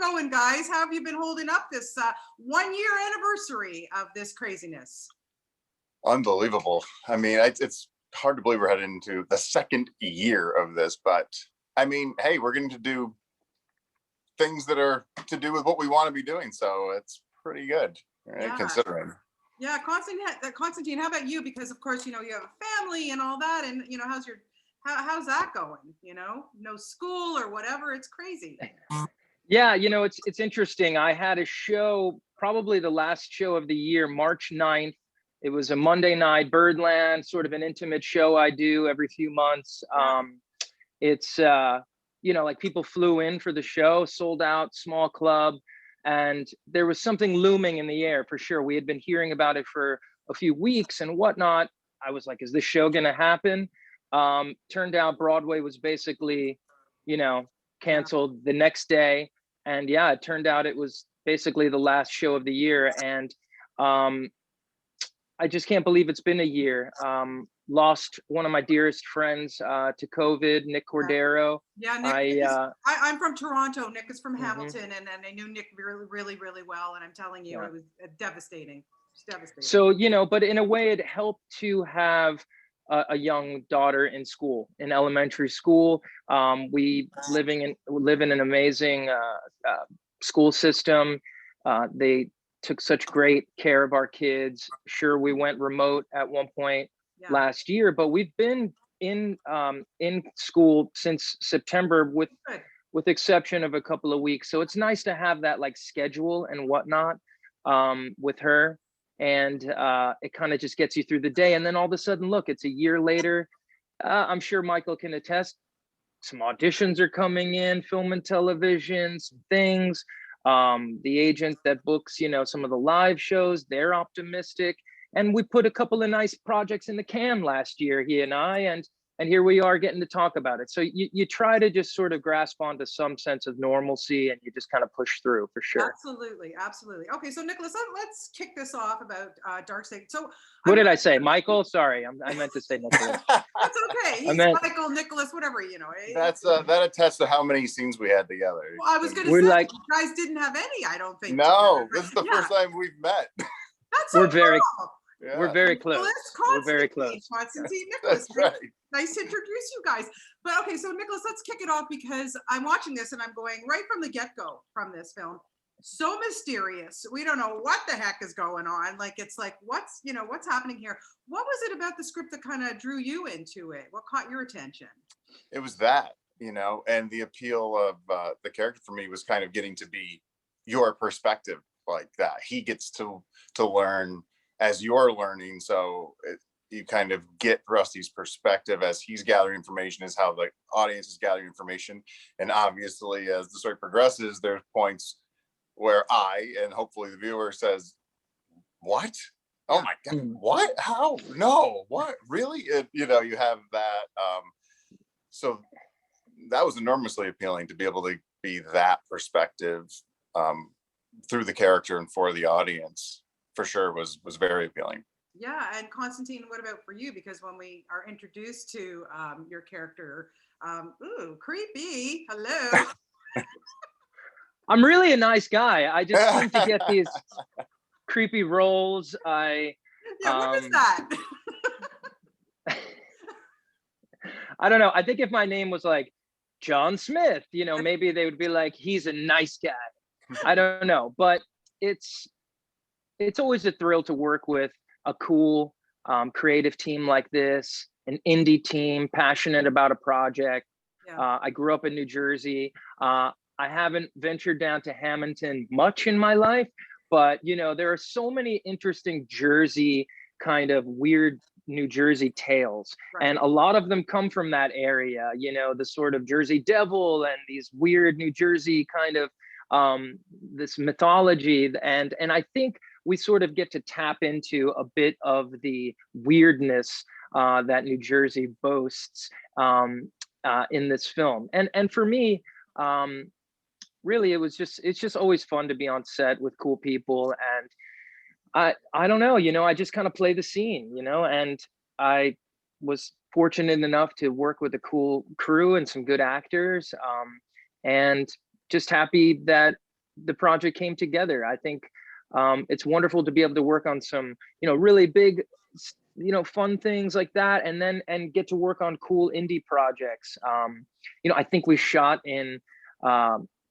going, guys? How have you been holding up this 1 year anniversary of this craziness? Unbelievable. I mean, it's hard to believe we're heading into the second year of this, but I mean, hey, we're getting to do things that are to do with what we want to be doing, so it's pretty good, right? Yeah. Considering. Yeah, Constantine, how about you? Because of course, you know, you have a family and all that, and you know, how's that going? You know, no school or whatever. It's crazy. Yeah, you know, it's interesting. I had a show, probably the last show of the year, March 9th. It was a Monday night, Birdland, sort of an intimate show I do every few months. It's, you know, like people flew in for the show, sold out, small club. And there was something looming in the air for sure. We had been hearing about it for a few weeks and whatnot. I was like, is this show going to happen? Turned out Broadway was basically, you know, canceled the next day. And yeah, it turned out it was basically the last show of the year. And I just can't believe it's been a year. Lost one of my dearest friends to COVID, Nick Cordero. Yeah, Nick. I'm from Toronto. Nick is from Hamilton, and I knew Nick really, really, really well. And I'm telling you, it was devastating. It's devastating. So, you know, but in a way, it helped to have a young daughter in school, in elementary school. We live in an amazing school system. They took such great care of our kids. Sure, we went remote at one point last year, but we've been in school since September with exception of a couple of weeks. So it's nice to have that like schedule and whatnot with her. And it kind of just gets you through the day. And then all of a sudden, look, it's a year later. I'm sure Michael can attest. Some auditions are coming in, film and television, some things. The agent that books, you know, some of the live shows, they're optimistic. And we put a couple of nice projects in the can last year, he and I, and here we are getting to talk about it. So you try to just sort of grasp onto some sense of normalcy, and you just kind of push through for sure. Absolutely, absolutely. Okay, so Nicholas, let's kick this off about Dark Side. So what did I say, Michael? Sorry, I meant to say Nicholas. That's okay. He's Michael, Nicholas, whatever, you know. That's that attests to how many scenes we had together. Well, I was going to say, like, you guys didn't have any, I don't think. No, this is the first time we've met. That's so cool. We're very close. We're very close. Constantine, Nicholas. That's right. Nice to introduce you guys. But okay, so Nicholas, let's kick it off because I'm watching this and I'm going right from the get-go from this film. So mysterious. We don't know what the heck is going on. Like, it's like, what's happening here? What was it about the script that kind of drew you into it? What caught your attention? It was that, you know, and the appeal of the character for me was kind of getting to be your perspective like that. He gets to learn as you're learning, so you kind of get Rusty's perspective as he's gathering information, is how the audience is gathering information. And obviously, as the story progresses, there's points where I, and hopefully the viewer, says, what? Oh my God, what? How? No, what? Really? You know, you have that. So that was enormously appealing to be able to be that perspective through the character and for the audience. For sure was very appealing. Yeah, and Constantine, what about for you? Because when we are introduced to your character, ooh, creepy, hello. I'm really a nice guy. I just seem to get these creepy roles. What is that? I don't know. I think if my name was like John Smith, you know, maybe they would be like, he's a nice guy. I don't know, but it's always a thrill to work with a cool creative team like this, an indie team passionate about a project. I grew up in New Jersey. I haven't ventured down to Hamilton much in my life, but you know, there are so many interesting Jersey kind of weird New Jersey tales. And a lot of them come from that area, you know, the sort of Jersey Devil and these weird New Jersey kind of this mythology. And I think we sort of get to tap into a bit of the weirdness that New Jersey boasts in this film. And for me, really, it's just always fun to be on set with cool people. And I don't know, you know, I just kind of play the scene, you know, and I was fortunate enough to work with a cool crew and some good actors, and just happy that the project came together. I think it's wonderful to be able to work on some, really big, fun things like that, and get to work on cool indie projects. I think we shot in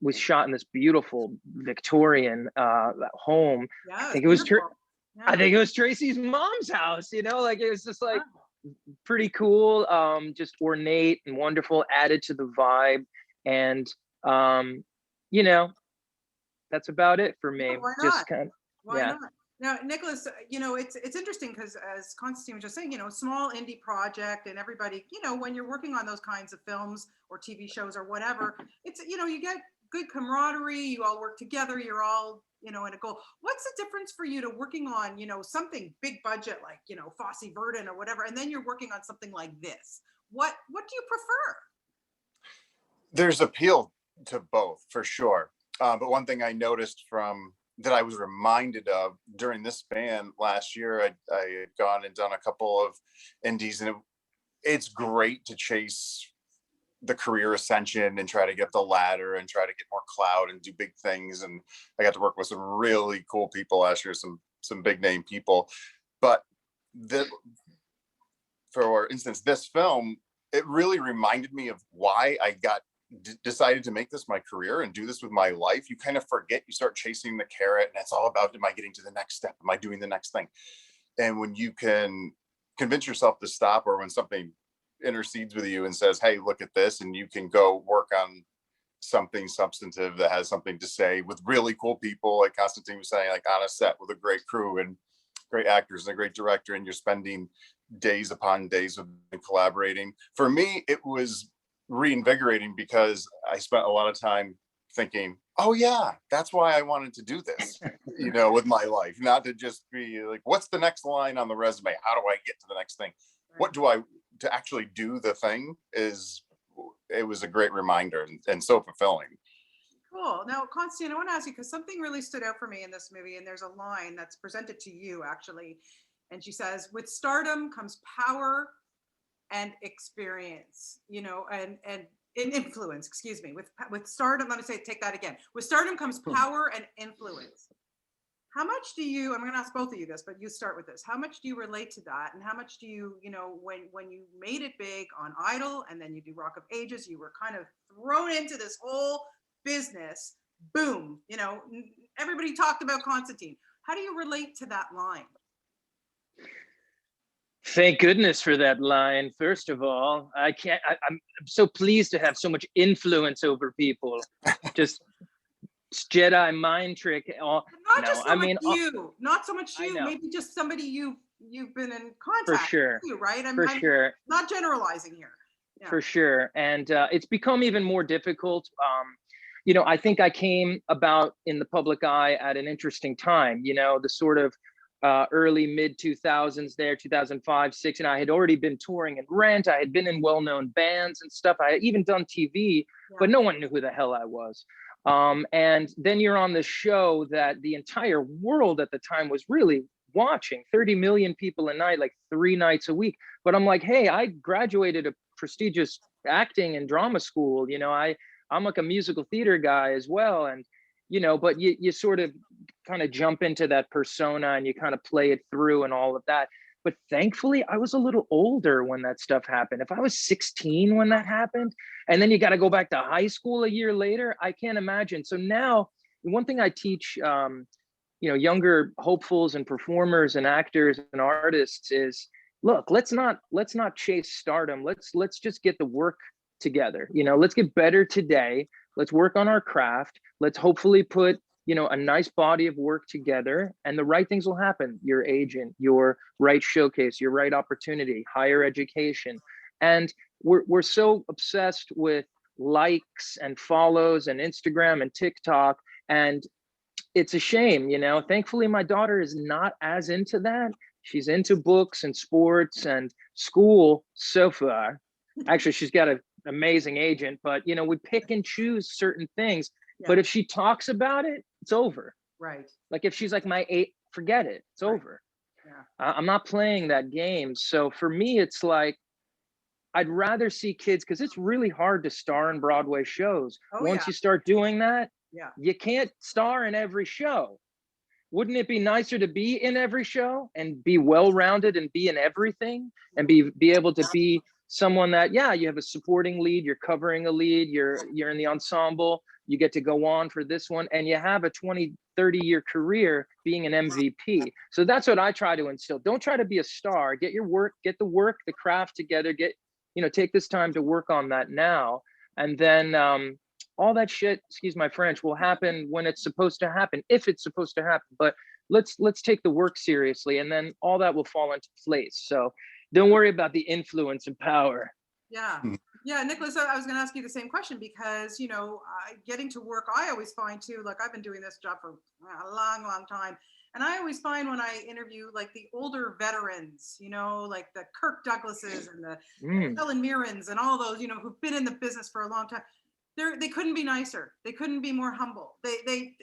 this beautiful Victorian home. Yeah, I it's think it was beautiful. I think it was Tracy's mom's house. Like it was just like pretty cool, just ornate and wonderful, added to the vibe, and that's about it for me. Why Just not? kind of, Why yeah. not? Now, Nicholas, it's interesting because as Constantine was just saying, small indie project, and everybody, when you're working on those kinds of films or TV shows or whatever, it's, you get good camaraderie, you all work together, you're all, in a goal. What's the difference for you to working on, something big budget like, Fosse Verdon or whatever, and then you're working on something like this? What do you prefer? There's appeal to both for sure. But one thing I noticed that I was reminded of during this span last year, I had gone and done a couple of indies, and it's great to chase the career ascension and try to get the ladder and try to get more clout and do big things. And I got to work with some really cool people last year, some big name people. But for instance, this film, it really reminded me of why I decided to make this my career and do this with my life. You kind of forget, you start chasing the carrot, and it's all about, am I getting to the next step? Am I doing the next thing? And when you can convince yourself to stop, or when something intercedes with you and says, hey, look at this, and you can go work on something substantive that has something to say with really cool people, like Constantine was saying, like on a set with a great crew and great actors and a great director, and you're spending days upon days with them collaborating. For me, it was reinvigorating because I spent a lot of time thinking, oh yeah, that's why I wanted to do this, with my life, not to just be like, what's the next line on the resume? How do I get to the next thing? Right. What do I to actually do the thing it was a great reminder and so fulfilling. Cool. Now, Constantine, I want to ask you, because something really stood out for me in this movie, and there's a line that's presented to you actually. And she says, with stardom comes power and experience, and influence, excuse me. With stardom, let me take that again. With stardom comes power and influence. How much do you, I'm going to ask both of you this, but you start with this. How much do you relate to that? And how much do you, when you made it big on Idol, and then you do Rock of Ages, you were kind of thrown into this whole business, boom, everybody talked about Constantine. How do you relate to that line? Thank goodness for that line. First of all, I'm so pleased to have so much influence over people. Just Jedi mind trick. Not so much you, maybe just somebody you've been in contact for sure with, right? I'm sure, not generalizing here. Yeah. For sure. And it's become even more difficult. I think I came about in the public eye at an interesting time, the sort of early mid 2000s there, 2005, 6, and I had already been touring in Rent. I had been in well-known bands and stuff. I had even done TV, but no one knew who the hell I was. And then you're on this show that the entire world at the time was really watching, 30 million people a night, like 3 nights a week. But I'm like, hey, I graduated a prestigious acting and drama school. I'm like a musical theater guy as well. And, but you sort of kind of jump into that persona and you kind of play it through and all of that. But thankfully, I was a little older when that stuff happened. If I was 16 when that happened, and then you got to go back to high school a year later, I can't imagine. So now, one thing I teach, younger hopefuls and performers and actors and artists is, look, let's not chase stardom. Let's just get the work together. Let's get better today. Let's work on our craft. Let's hopefully put a nice body of work together, and the right things will happen. Your agent, your right showcase, your right opportunity, higher education. And we're so obsessed with likes and follows and Instagram and TikTok, and it's a shame. Thankfully my daughter is not as into that. She's into books and sports and school so far. Actually, she's got an amazing agent, but we pick and choose certain things. Yeah. But if she talks about it, it's over. Right. Like if she's like my 8, forget it. It's over. Yeah. I'm not playing that game. So for me, it's like, I'd rather see kids, because it's really hard to star in Broadway shows. Once you start doing that, Yeah. You can't star in every show. Wouldn't it be nicer to be in every show and be well-rounded and be in everything and be able to be someone that, yeah, you have a supporting lead, you're covering a lead, you're in the ensemble, you get to go on for this one, and you have a 20, 30-year career being an MVP. So that's what I try to instill. Don't try to be a star. Get your work, get the work, the craft together, take this time to work on that now. And then all that shit, excuse my French, will happen when it's supposed to happen, if it's supposed to happen. But let's take the work seriously, and then all that will fall into place. So don't worry about the influence and power. Yeah. Yeah, Nicholas, I was going to ask you the same question because, getting to work, I always find too, like I've been doing this job for a long, long time. And I always find when I interview like the older veterans, like the Kirk Douglases and the Helen Mirrens and all those, who've been in the business for a long time. They couldn't be nicer. They couldn't be more humble. It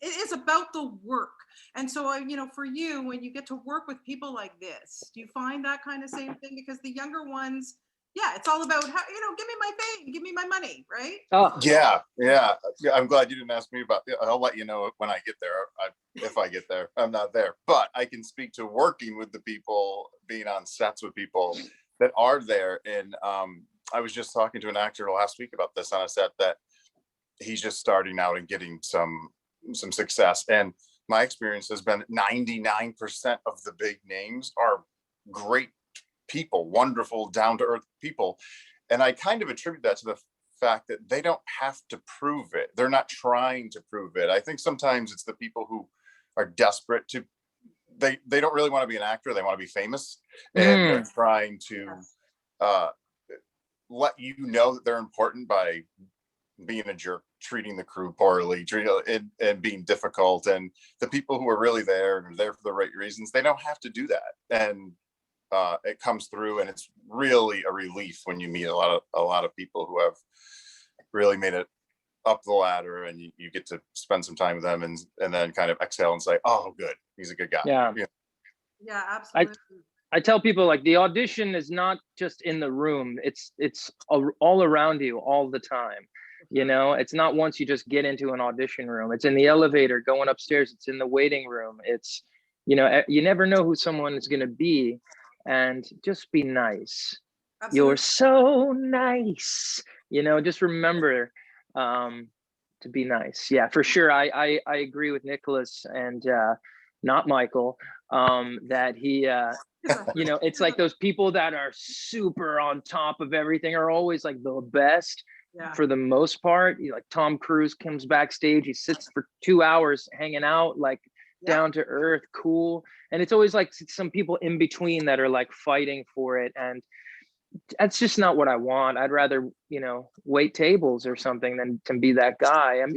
is about the work. And so, for you, when you get to work with people like this, do you find that kind of same thing? Because the younger ones, yeah, it's all about how, give me my fame, give me my money, right? Oh, Yeah. I'm glad you didn't ask me about it. I'll let you know when I get there. If I get there, I'm not there, but I can speak to working with the people, being on sets with people that are there. And I was just talking to an actor last week about this on a set that he's just starting out and getting some success. And my experience has been 99% of the big names are great people, wonderful, down-to-earth people. And I kind of attribute that to the fact that they don't have to prove it. They're not trying to prove it. I think sometimes it's the people who are desperate to, they don't really want to be an actor. They want to be famous. And they're trying to let you know that they're important by being a jerk, treating the crew poorly, and being difficult. And the people who are really there and are there for the right reasons, they don't have to do that. And it comes through, and it's really a relief when you meet a lot of people who have really made it up the ladder, and you get to spend some time with them, and then kind of exhale and say, oh, good, he's a good guy. Yeah, absolutely. I tell people, like, the audition is not just in the room. It's all around you all the time. It's not once you just get into an audition room. It's in the elevator going upstairs. It's in the waiting room. It's, you never know who someone is going to be, and just be nice. Absolutely. You're so nice. Just remember to be nice. Yeah, for sure. I agree with Nicholas and not Michael, that he, it's like those people that are super on top of everything are always like the best. Yeah. For the most part. Like Tom Cruise comes backstage, he sits for 2 hours hanging out, like down to earth, cool. And it's always like some people in between that are like fighting for it. And that's just not what I want. I'd rather, wait tables or something than to be that guy. And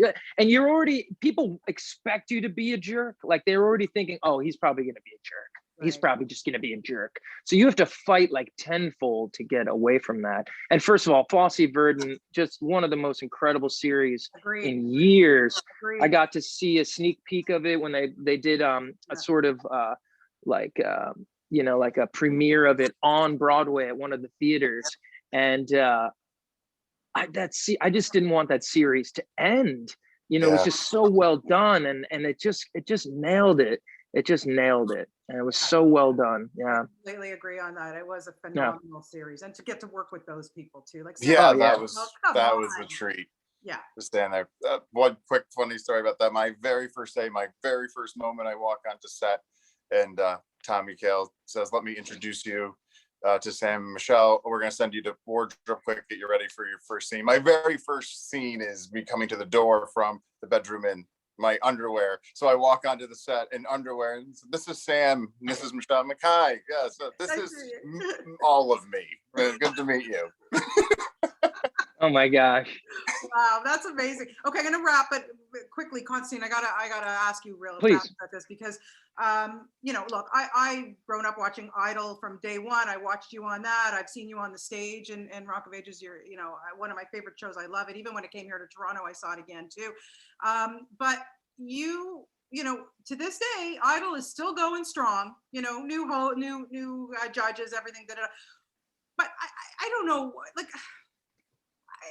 people expect you to be a jerk. Like they're already thinking, oh, he's probably going to be a jerk. Right. He's probably just going to be a jerk. So you have to fight like tenfold to get away from that. And first of all, Fosse Verdon, just one of the most incredible series in years. I got to see a sneak peek of it when they did a sort of like a premiere of it on Broadway at one of the theaters. And I just didn't want that series to end. It was just so well done, and it just nailed it. It just nailed it, and it was so well done. Yeah, I completely agree on that. It was a phenomenal series, and to get to work with those people too, like that was a treat. Yeah, to stand there. One quick funny story about that. My very first day, my very first moment, I walk onto set, and Tommy Kail says, "Let me introduce you to Sam and Michelle. We're going to send you to wardrobe quick, get you ready for your first scene." My very first scene is me coming to the door from the bedroom in my underwear. So I walk onto the set in underwear, and this is Sam, and this is Michelle McKay. Yeah, so this is all of me. Good to meet you. Oh my gosh. Wow, that's amazing. Okay, I'm gonna wrap it quickly. Constantine, I gotta ask you real fast about this because look, I grown up watching Idol from day one. I watched you on that. I've seen you on the stage in Rock of Ages. You're, one of my favorite shows. I love it. Even when it came here to Toronto, I saw it again too. But you to this day, Idol is still going strong. New judges, everything. But I don't know, like,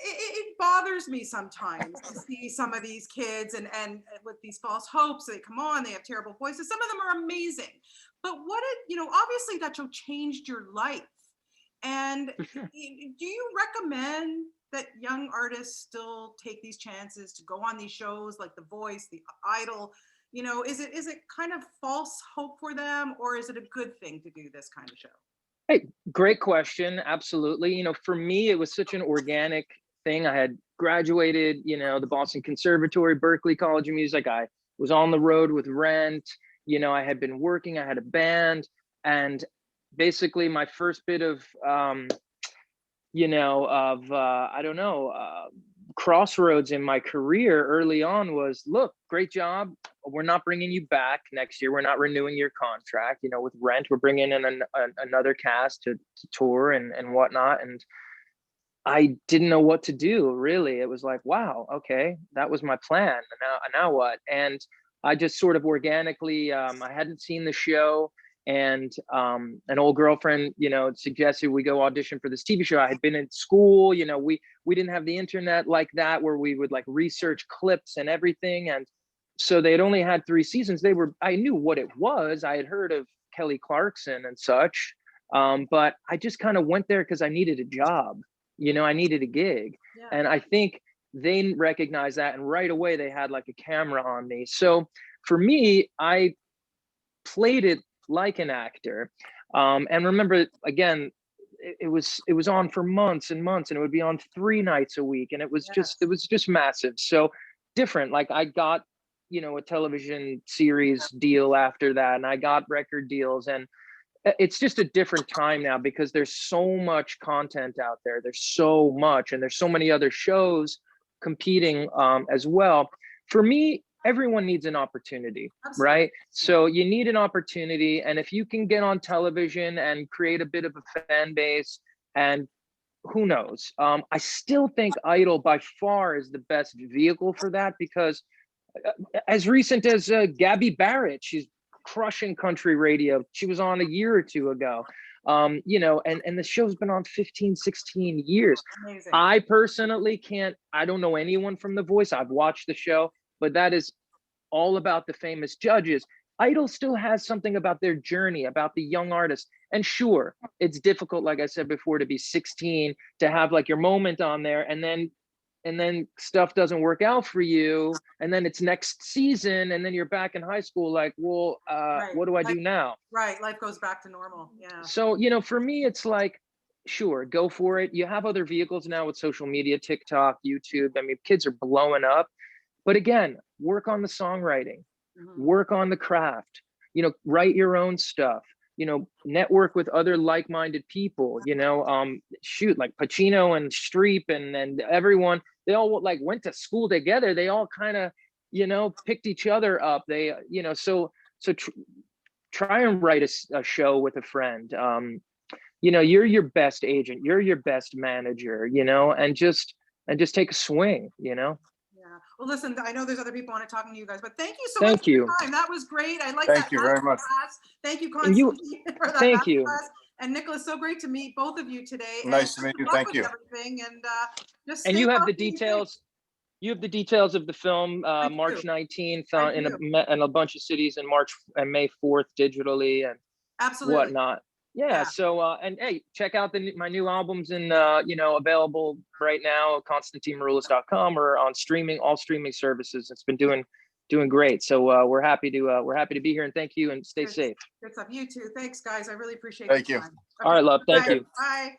it bothers me sometimes to see some of these kids and with these false hopes. They come on, they have terrible voices. Some of them are amazing, but obviously that show changed your life. And For sure. do you recommend that young artists still take these chances to go on these shows like The Voice, The Idol? Is it kind of false hope for them, or is it a good thing to do this kind of show? Hey, great question. Absolutely. For me, it was such an organic thing. I had graduated, the Boston Conservatory, Berklee College of Music. I was on the road with Rent. I had been working, I had a band, and basically my first bit of, crossroads in my career early on was, look, great job. We're not bringing you back next year. We're not renewing your contract. With Rent, we're bringing in another cast to tour and whatnot. And I didn't know what to do, really. It was like, wow, okay, that was my plan. Now what? And I just sort of organically, I hadn't seen the show, and an old girlfriend, suggested we go audition for this TV show. I had been in school, we didn't have the internet like that, where we would like research clips and everything. And so they had only had 3 seasons. I knew what it was. I had heard of Kelly Clarkson and such, but I just kind of went there because I needed a job. I needed a gig. Yeah. And I think they recognized that, and right away they had like a camera on me. So for me, I played it like an actor. And remember, again, it was on for months and months, and it would be on 3 nights a week, and it was just massive. So different. Like I got, a television series deal after that, and I got record deals, and it's just a different time now because there's so much content out there. There's so much, and there's so many other shows competing as well. For me, everyone needs an opportunity. Absolutely. Right? So you need an opportunity, and if you can get on television and create a bit of a fan base, and who knows, I still think Idol by far is the best vehicle for that, because as recent as Gabby Barrett, she's crushing country radio. She was on a year or 2 ago. And the show's been on 15, 16 years. Amazing. I personally I don't know anyone from The Voice. I've watched the show, but that is all about the famous judges. Idol still has something about their journey, about the young artist. And sure, it's difficult, like I said before, to be 16, to have like your moment on there, and then stuff doesn't work out for you, and then it's next season, and then you're back in high school, like, well, Right. what do I do now? Right, life goes back to normal. Yeah. So, for me, it's like, sure, go for it. You have other vehicles now with social media, TikTok, YouTube. I mean, kids are blowing up. But again, work on the songwriting, work on the craft, write your own stuff, network with other like-minded people, shoot, like Pacino and Streep and everyone, they all like went to school together. They all kind of, picked each other up. They, try and write a show with a friend. You're your best agent, you're your best manager, and just take a swing, Yeah. Well, listen, I know there's other people on it talking to you guys, but thank you so Thank much for you. your time. That was great. I like Thank that. you very much. Class. Thank you, And you- Constantine, for that. thank you. Class. And Nicholas, so great to meet both of you today. Nice to meet you. Thank you. Everything, and just And stay you have the healthy and safe. details. You have the details of the film, I March do. 19th I in do. in a bunch of cities, and March and May 4th digitally and Absolutely. whatnot. Yeah. So and hey, check out my new albums and available right now at ConstantineMaroulis.com or on all streaming services. It's been doing great. So we're happy to be here, and thank you, and stay safe. Good stuff. You too. Thanks, guys. I really appreciate Thank your you. time. All right, love. Thank Bye. you. Bye.